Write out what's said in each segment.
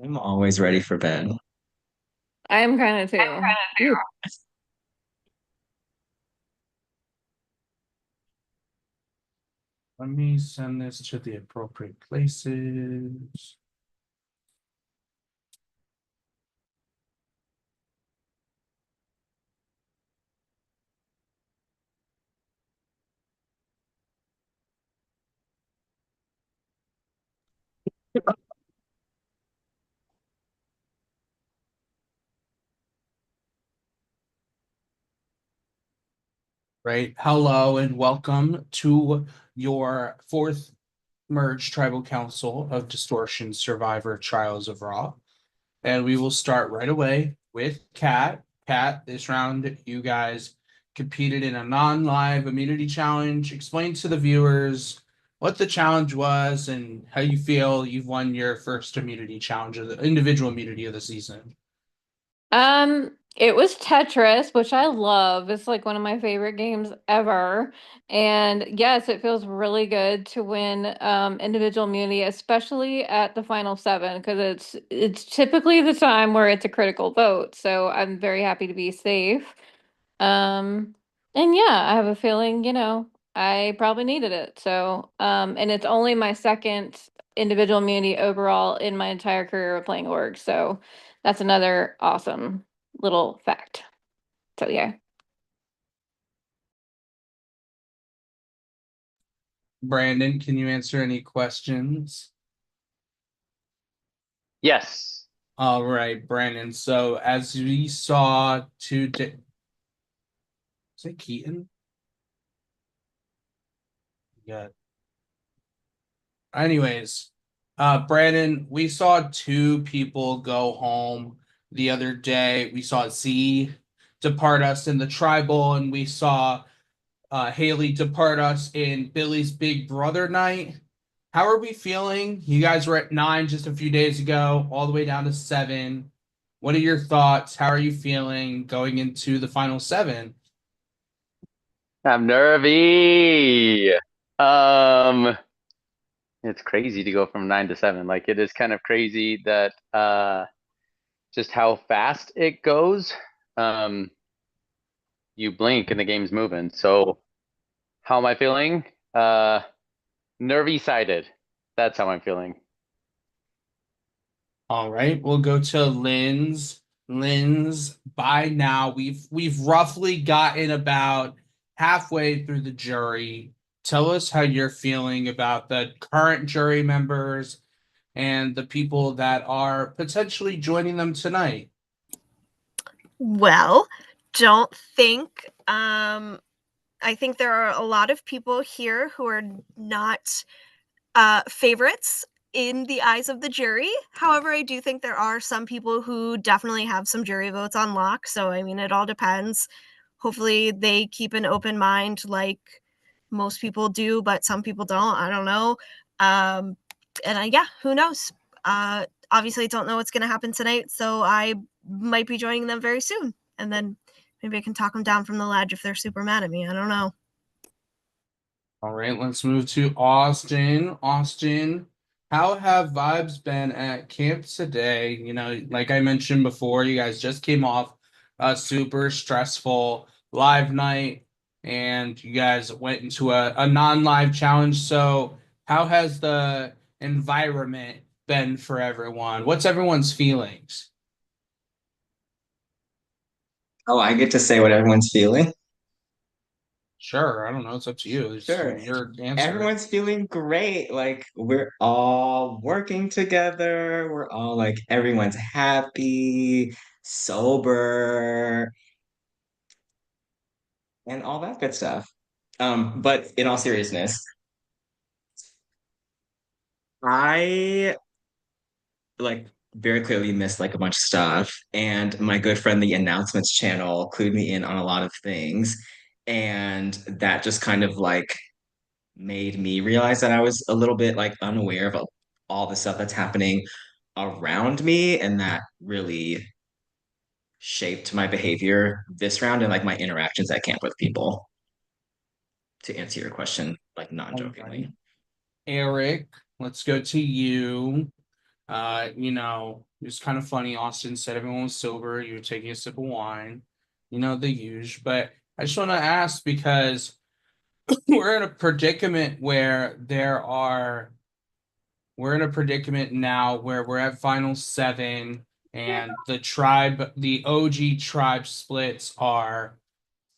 I'm always ready for bed. I am kind of too. Ooh. Let me send this to the appropriate places. Right. Hello and welcome to your fourth merge tribal council of distortion survivor trials of raw. And we will start right away with Kat. Kat, this round you guys competed in a non-live immunity challenge. Explain to the viewers what the challenge was and how you feel you've won your first immunity challenge of the individual immunity of the season. It was Tetris, which I love. It's like one of my favorite games ever. And yes, it feels really good to win individual immunity, especially at the final seven, because it's typically the time where it's a critical vote. So I'm very happy to be safe. Um, and yeah, I have a feeling, I probably needed it. So, and it's only my second individual immunity overall in my entire career of playing org. So that's another awesome little fact. So yeah. Brandon, can you answer any questions? Yes. All right, Brandon. So as we saw today, is it Keaton? Yeah. Anyways, Brandon, we saw two people go home the other day. We saw Z depart us in the tribal, and we saw Haley depart us in Billy's Big Brother night. How are we feeling? You guys were at 9 just a few days ago, all the way down to 7. What are your thoughts? How are you feeling going into the final 7? I'm nervy. Um, it's crazy to go from 9 to 7. Like it is kind of crazy that just how fast it goes. Um, you blink and the game's moving. So how am I feeling? Nervy sided. That's how I'm feeling. All right, we'll go to Lynn's. Lynn's, by now we've roughly gotten about halfway through the jury. Tell us how you're feeling about the current jury members and the people that are potentially joining them tonight. Well, don't think. I think there are a lot of people here who are not favorites in the eyes of the jury. However, I do think there are some people who definitely have some jury votes on lock. So, I mean, it all depends. Hopefully, they keep an open mind like most people do, but some people don't. I don't know. Yeah, who knows? Obviously, I don't know what's going to happen tonight. So, I might be joining them very soon. And then maybe I can talk them down from the ledge if they're super mad at me. I don't know. All right, let's move to Austin. Austin, how have vibes been at camp today? You know, like I mentioned before, you guys just came off a super stressful live night and you guys went into a non-live challenge. So, how has the environment been for everyone? What's everyone's feelings? Oh, I get to say what everyone's feeling. Sure, I don't know. It's up to you. It's Sure. your answer. Everyone's feeling great. Like we're all working together. We're all like everyone's happy, sober, and all that good stuff. But in all seriousness, I like very clearly missed like a bunch of stuff. And my good friend, the announcements channel, clued me in on a lot of things. And that just kind of like made me realize that I was a little bit like unaware of all the stuff that's happening around me. And that really shaped my behavior this round and like my interactions at camp with people, to answer your question, like All right. non-jokingly. Eric, let's go to you. It was kind of funny. Austin said everyone was sober. You were taking a sip of wine, the usual. But I just want to ask because we're in a predicament where we're in a predicament now where we're at final seven and the OG tribe splits are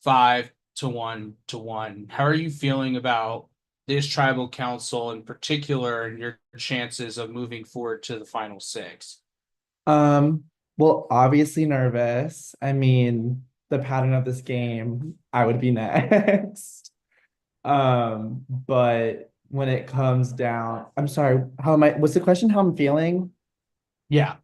5-1-1. How are you feeling about this tribal council in particular and your chances of moving forward to the final six? Well, obviously nervous. I mean, the pattern of this game, I would be next. But when it comes down, I'm sorry, what's the question? How I'm feeling? Yeah.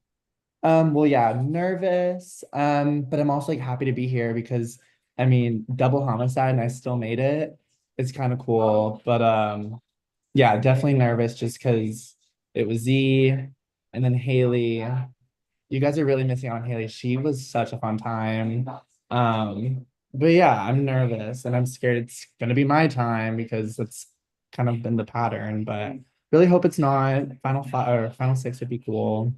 Well, yeah, nervous. But I'm also like happy to be here because I mean, double homicide and I still made it. It's kind of cool. But yeah, definitely nervous just because it was Z and then Haley. You guys are really missing out on Haley. She was such a fun time. But yeah, I'm nervous and I'm scared it's gonna be my time because it's kind of been the pattern, but really hope it's not. Final five or final six would be cool.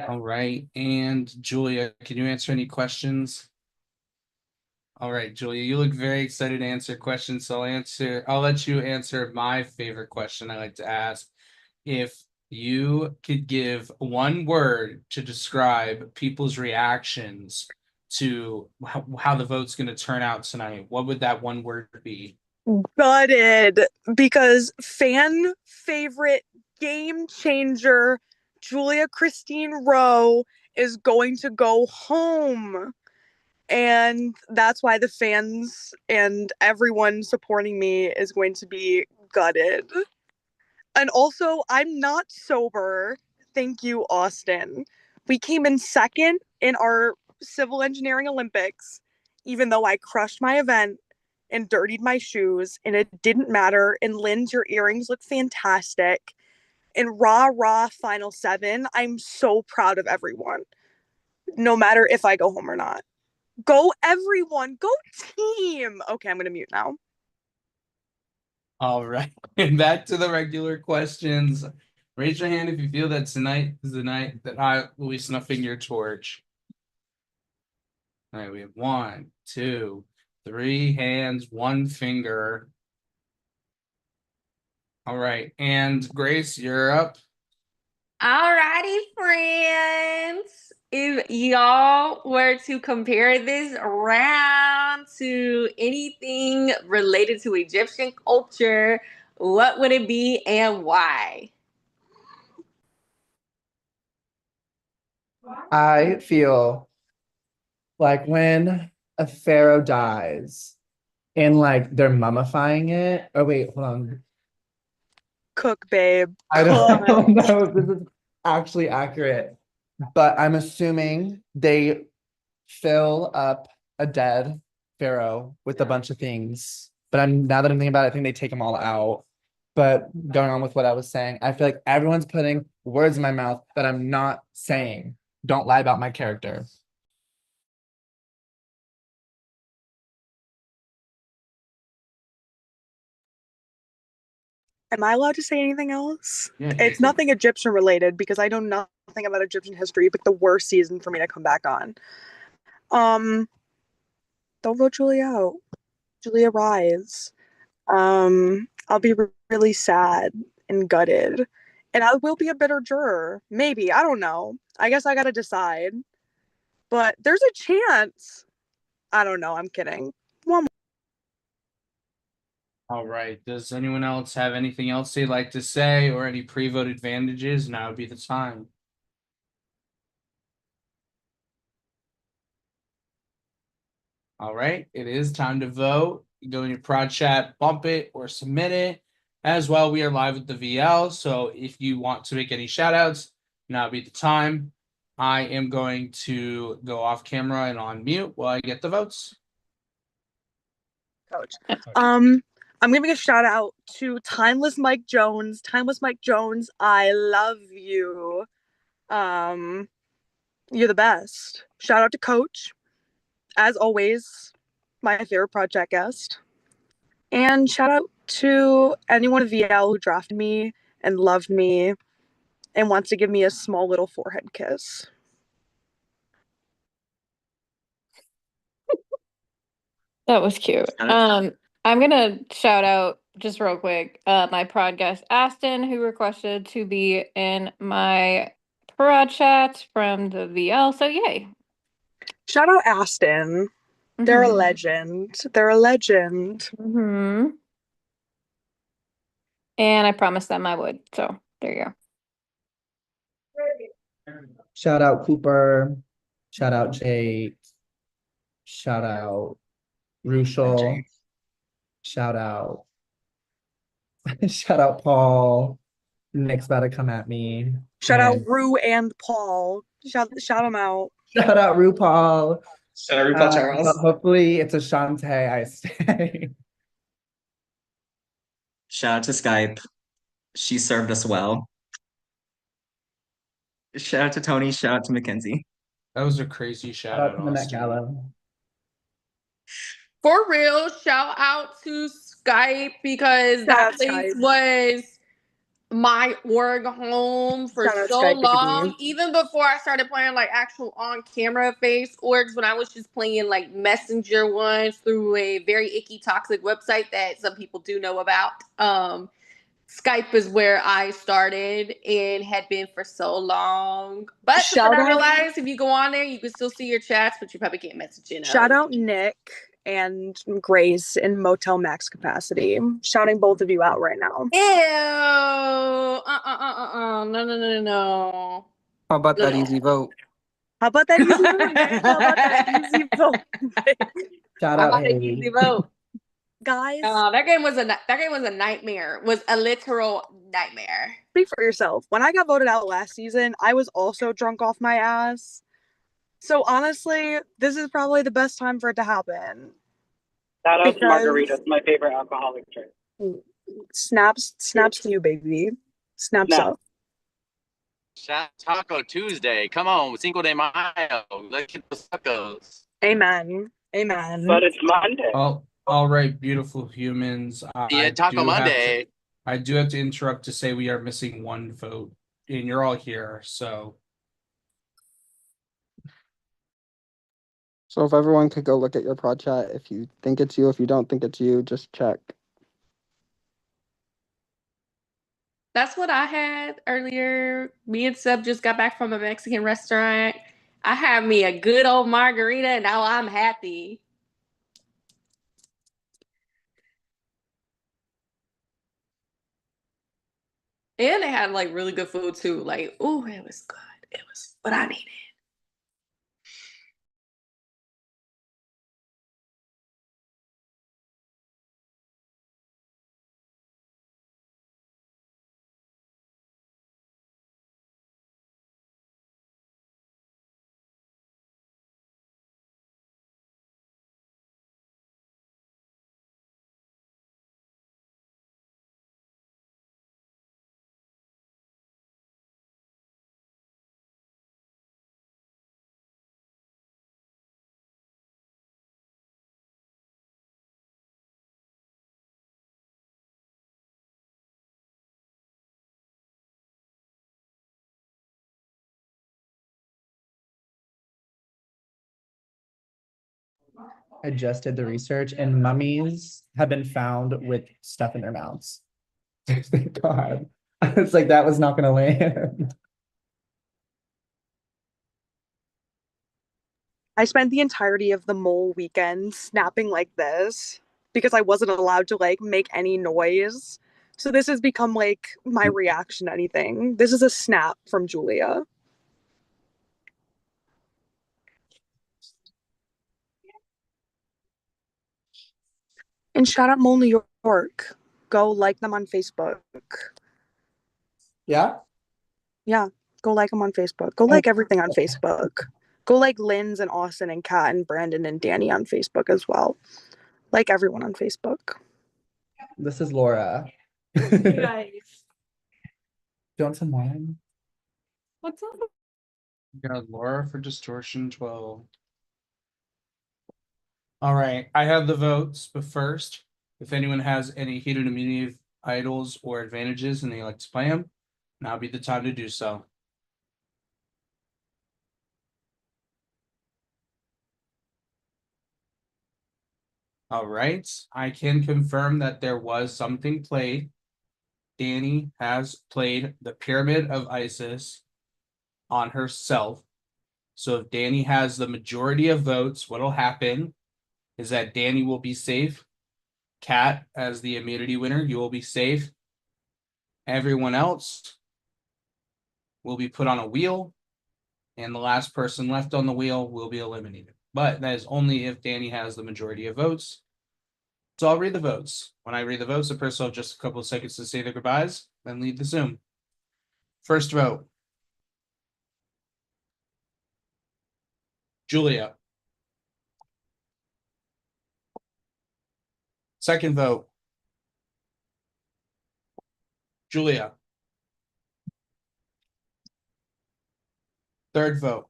All right. And Julia, can you answer any questions? All right, Julia, you look very excited to answer questions. So I'll let you answer my favorite question I like to ask. If you could give one word to describe people's reactions to how the vote's going to turn out tonight, what would that one word be? Gutted, because fan favorite game changer Julia Christine Rowe is going to go home. And that's why the fans and everyone supporting me is going to be gutted. And also, I'm not sober. Thank you, Austin. We came in second in our civil engineering Olympics, even though I crushed my event and dirtied my shoes, and it didn't matter. And Lynn's, your earrings look fantastic. And rah, final seven, I'm so proud of everyone, no matter if I go home or not. Go, everyone. Go, team. Okay, I'm going to mute now. All right. And back to the regular questions. Raise your hand if you feel that tonight is the night that I will be snuffing your torch. All right, we have 1, 2, 3 hands, 1 finger. All right, and Grace, you're up. Alrighty, friends. If y'all were to compare this round to anything related to Egyptian culture, what would it be and why? I feel like when a pharaoh dies and like they're mummifying it. Oh wait, hold on. Cook, babe. I Cook. don't know if this is actually accurate, but I'm assuming they fill up a dead pharaoh with a bunch of things. But now that I'm thinking about it, I think they take them all out. But going on with what I was saying, I feel like everyone's putting words in my mouth that I'm not saying. Don't lie about my character. Am I allowed to say anything else? Yeah, It's nothing Egyptian related because I know nothing about Egyptian history, but the worst season for me to come back on. Don't vote Julia out. Julia rise. I'll be really sad and gutted. And I will be a bitter juror. Maybe. I don't know. I guess I gotta decide. But there's a chance. I don't know. I'm kidding. One more. All right. Does anyone else have anything else they'd like to say or any pre-vote advantages? Now would be the time. All right. It is time to vote. You go in your prod chat, bump it or submit it. As well, we are live with the VL. So if you want to make any shout outs, now would be the time. I am going to go off camera and on mute while I get the votes. Coach. I'm giving a shout out to Timeless Mike Jones. Timeless Mike Jones, I love you. You're the best. Shout out to Coach. As always, my favorite project guest. And shout out to anyone at VL who drafted me and loved me and wants to give me a small little forehead kiss. That was cute. I'm gonna shout out just real quick, my prod guest Aston, who requested to be in my prod chat from the VL. So yay. Shout out Aston. They're a legend. They're a legend. And I promised them I would. So there you go. Shout out Cooper. Shout out Jake. Shout out Rushel. Shout out. Shout out Paul. Nick's about to come at me. Shout out Rue and Paul. Shout them out. Shout out RuPaul. Shout out RuPaul Charles. But hopefully it's a Shantae I stay. Shout out to Skype. She served us well. Shout out to Tony. Shout out to Mackenzie. That was a crazy shout out to the Met Gala. For real, shout out to Skype because that place was my org home for so long. Even before I started playing like actual on-camera face orgs, when I was just playing like messenger ones through a very icky, toxic website that some people do know about. Skype is where I started and had been for so long. But I realized if you go on there, you can still see your chats, but you probably can't message in. Shout out Nick and Grace in Motel Max capacity. Shouting both of you out right now. Ew. No. How about that easy vote? How about that easy vote? How about that easy vote? Shout out that easy vote. Guys, that game was a nightmare. Was a literal nightmare. Speak for yourself. When I got voted out last season, I was also drunk off my ass. So honestly, this is probably the best time for it to happen. Shout out to margaritas, my favorite alcoholic drink. Snaps to you, baby. Snaps up. Shout Taco Tuesday. Come on, Cinco de Mayo. Let's get those tacos. Amen. But it's Monday. All right, beautiful humans. Taco Monday. I do have to interrupt to say we are missing one vote, and you're all here, so. So if everyone could go look at your prod chat, if you think it's you, if you don't think it's you, just check. That's what I had earlier. Me and Seb just got back from a Mexican restaurant. I had me a good old margarita, and now I'm happy. And they had like really good food too. Like, oh, it was good. It was what I needed. I just did the research, and mummies have been found with stuff in their mouths. Thank God. It's like that was not going to land. I spent the entirety of the mole weekend snapping like this because I wasn't allowed to like make any noise. So this has become like my reaction to anything. This is a snap from Julia. And shout out Mole New York. Go like them on Facebook. Yeah? Yeah. Go like them on Facebook. Go like everything on Facebook. Go like Lynn's and Austin and Kat and Brandon and Danny on Facebook as well. Like everyone on Facebook. This is Laura. You guys. Do you want some wine? What's up? We got Laura for Distortion 12. All right, I have the votes, but first, if anyone has any hidden immunity idols or advantages and they like to play them, Now be the time to do so. All right, I can confirm that there was something played. Danny has played the Pyramid of Isis on herself. So if Danny has the majority of votes, what'll happen is that Danny will be safe. Kat, as the immunity winner, you will be safe. Everyone else will be put on a wheel, and the last person left on the wheel will be eliminated. But that is only if Danny has the majority of votes. So I'll read the votes. When I read the votes, the person will have just a couple of seconds to say their goodbyes, then leave the Zoom. First vote. Julia. Second vote. Julia. Third vote.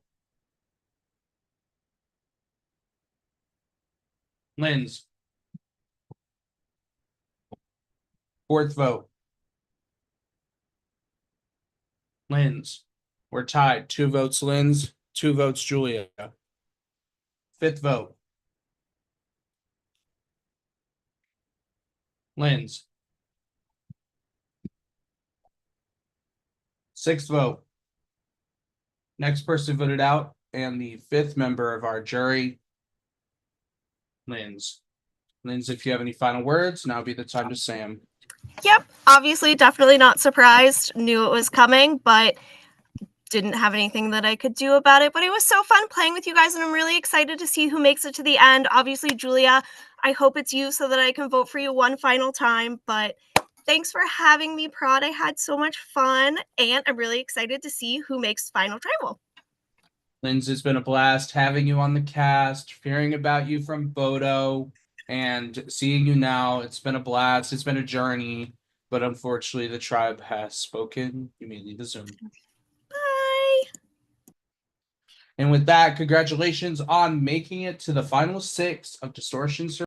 Linz. Fourth vote. Linz. We're tied. 2 votes Linz, 2 votes Julia. Fifth vote. Linz. Sixth vote. Next person voted out, and the 5th member of our jury, Linz. Linz, if you have any final words, now would be the time to say them. Yep, obviously, definitely not surprised. Knew it was coming, but didn't have anything that I could do about it. But it was so fun playing with you guys, and I'm really excited to see who makes it to the end. Obviously, Julia, I hope it's you so that I can vote for you one final time. But thanks for having me, Prod. I had so much fun, and I'm really excited to see who makes final tribal. Linz, it's been a blast having you on the cast, hearing about you from Bodo, and seeing you now. It's been a blast. It's been a journey, but unfortunately, the tribe has spoken. You may leave the Zoom. Bye. And with that, congratulations on making it to the final 6 of Distortion